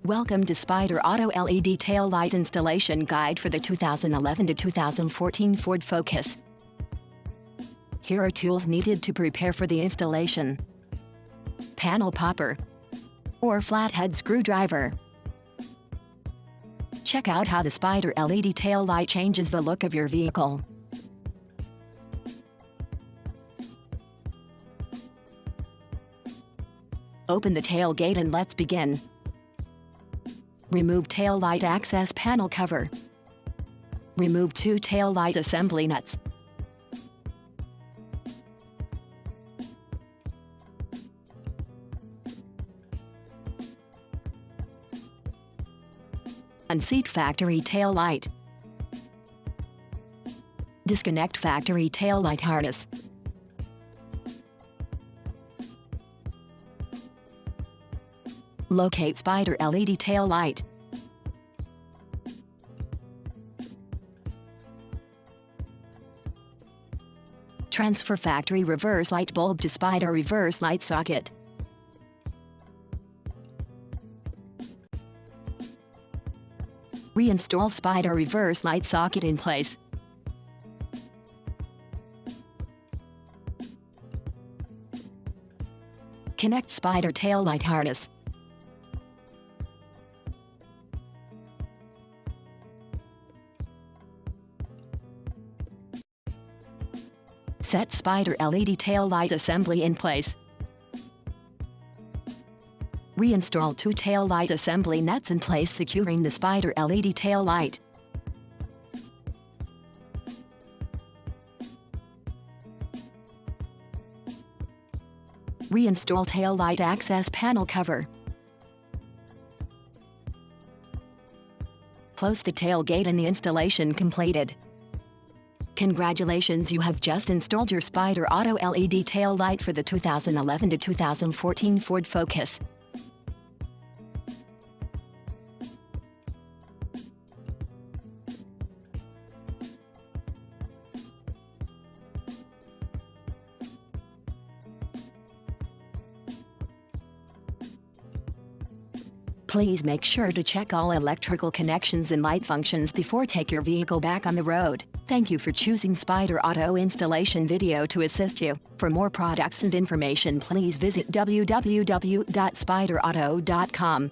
Welcome to Spyder Auto LED Tail Light Installation Guide for the 2011 to 2014 Ford Focus. Here are tools needed to prepare for the installation: panel popper or flathead screwdriver. Check out how the Spyder LED tail light changes the look of your vehicle. Open the tailgate and let's begin. Remove tail light access panel cover. Remove 2 tail light assembly nuts. Unseat factory tail light. Disconnect factory tail light harness. Locate Spyder LED tail light. Transfer factory reverse light bulb to Spyder reverse light socket. Reinstall Spyder reverse light socket in place. Connect Spyder tail light harness. Set Spyder LED tail light assembly in place. Reinstall 2 tail light assembly nuts in place, securing the Spyder LED tail light. Reinstall tail light access panel cover. Close the tailgate and the installation completed. Congratulations, you have just installed your Spyder Auto LED tail light for the 2011 to 2014 Ford Focus. Please make sure to check all electrical connections and light functions before take your vehicle back on the road. Thank you for choosing Spyder Auto Installation Video to assist you. For more products and information, please visit www.spyderauto.com.